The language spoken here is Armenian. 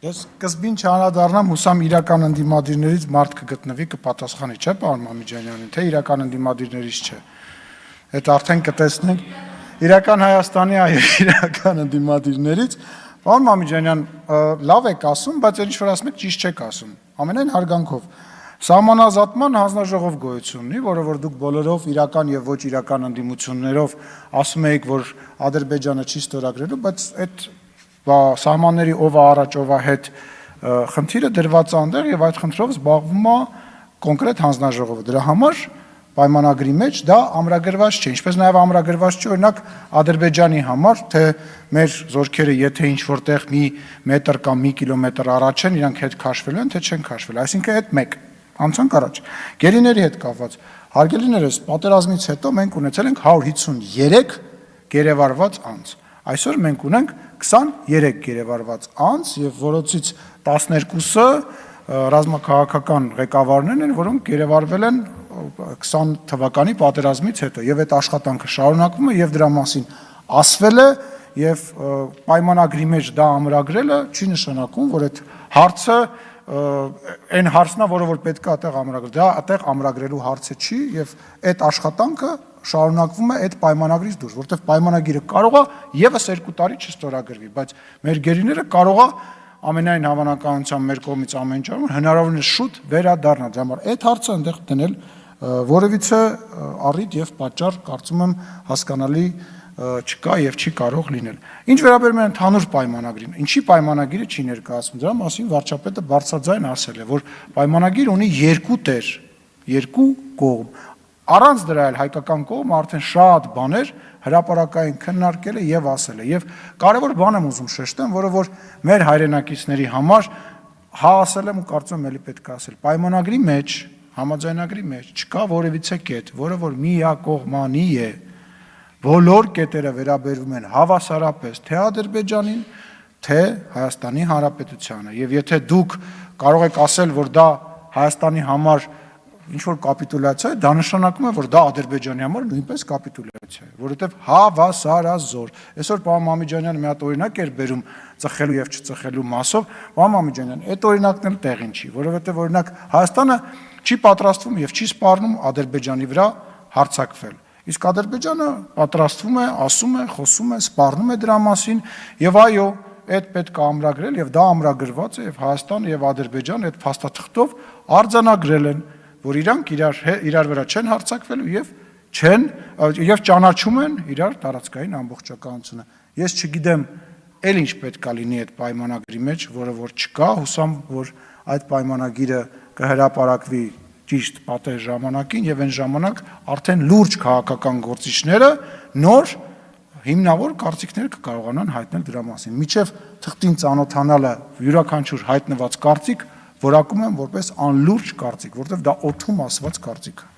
Ես սկզբին չանդրադառնամ, հուսամ իրական ընդդիմադիրներից մարդ կգտնվի, կպատասխանի, չէ՞ պարոն Մամիջանյանին, թե իրական ընդդիմադիրներից չէ։ Այդ արդեն կտեսնենք իրական Հայաստանի այ իրական ընդդիմադիրներից։ Պարոն Մամիջանյան, լավ եք ասում, բայց ինչ որ ասում եք ճիշտ չեք ասում։ Ամենայն հարգանքով Սահմանազատման հանձնաժողով գոյություն ունի, որը որ դուք բոլորով իրական եւ ոչ իրական ընդդիմություններով ասում եք, որ Ադրբեջանը չի ստորագրելու, բայց այդ սահմանների ով է առաջ, ով է հետ խնդիրը դրված է այնտեղ եւ այդ խնդրով զբաղվում է կոնկրետ հանձնաժողովը։ Դրա համար պայմանագրի մեջ դա ամրագրված չէ, ինչպես նաեւ ամրագրված չէ օրինակ Ադրբեջանի համար, թե մեր զորքերը եթե ինչ որտեղ մի մետր կամ մի կիլոմետր առաջ են, իրանք հետ քաշվելու են, թե չեն քաշվել, այսինքն այդ մեկ անցանք առաջ։ Գերիների հետ կապված հարգելիներս, պատերազմից հետո մենք ունեցել ենք 153 գերեվարված անձ։ Այսօր մենք ունենք 23 գերեվարված անձ եւ որոնցից 12-ը ռազմաքաղաքական ղեկավարներն են, որոնք գերեվարվել են 20 թվականի պատերազմից հետո եւ այդ աշխատանքը շարունակվում է եւ դրա մասին ասվել է եւ պայմանագրի մեջ դա ամրագրելը չի նշանակում, որ այդ հարցը այն հարցն է, որը որ պետք է այդտեղ ամրագրել, դա այդտեղ ամրագրելու հարցը չի եւ այդ աշխատանքը շարունակվում է այդ պայմանագրից դուրս, որտեղ պայմանագիրը կարող է եւս 2 տարի չստորագրվի, բայց մեր գերիները կարող է ամենայն հավանականությամբ մեր կողմից ամեն ինչ հնարավորինս շուտ վերադառնալ, դրա համար այդ հարցը այնտեղ դնել որևիցե առիթ եւ պատճառ կարծում եմ հասկանալի չկա եւ չի կարող լինել։ Ինչ վերաբերում է ընդհանուր պայմանագրին, ինչի պայմանագիրը չի ներկայացվում, դրա մասին վարչապետը բարձրաձայն ասել է, որ պայմանագիրը ունի 2 տեր, 2 կողմ։ Առանց դրա էլ հայկական կողմը արդեն շատ բաներ հրապարակային քննարկել է եւ ասել է։ Եվ կարեւոր բան եմ ուզում շեշտեմ, որը որ մեր հայրենակիցների համար հա ասել եմ ու կարծում եմ էլի պետք է ասել։ Պայմանագրի մեջ, համաձայնագրի մեջ չկա որևիցե կետ, որը որ միակողմանի է։ Բոլոր կետերը վերաբերվում են հավասարապես թե Ադրբեջանին, թե Հայաստանի Հանրապետությանը։ Եվ եթե դուք կարող եք ասել, որ դա Հայաստանի համար ինչ որ կապիտուլյացիա է, դա նշանակում է, որ դա Ադրբեջանի համար նույնպես կապիտուլյացիա է, որովհետև հավասարազոր։ Այսօր պարոն Մամիջանյանը մի հատ օրինակ էր բերում ծխելու եւ չծխելու մասով, պարոն Մամիջանյան, այդ օրինակն էլ տեղին չի, որովհետև օրինակ Հայաստանը չի պատրաստվում եւ չի սպառնում Ադրբեջանի վրա հարձակվել։ Իսկ Ադրբեջանը պատրաստվում է, ասում է, խոսում է, սպառնում է դրա մասին եւ այո, այդ պետք է ամրագրել եւ դա ամրագրված է եւ Հայաստանը եւ Ադրբեջանը այդ փաստաթղթով արձանագրել են, որ իրանք իրար վրա չեն հարձակվելու եւ ճանաչում են իրար տարածքային ամբողջականությունը։ Ես չգիտեմ, ել ինչ պետք է լինի այդ պայմանագրի մեջ, որը որ չկա, հուսամ, որ այդ պայմանագիրը կհրապարակվի ճիշտ պատեհ ժամանակին եւ այն ժամանակ արդեն լուրջ քաղաքական գործիչները նոր հիմնավոր կարծիքներ կկարողանան հայտնել դրա մասին։ Միջև թղթին ծանոթանալը յուրաքանչյուր հայտնված կարծիք որակում եմ որպես անլուրջ կարծիք, որտեղ դա օդում ասված կարծիք է։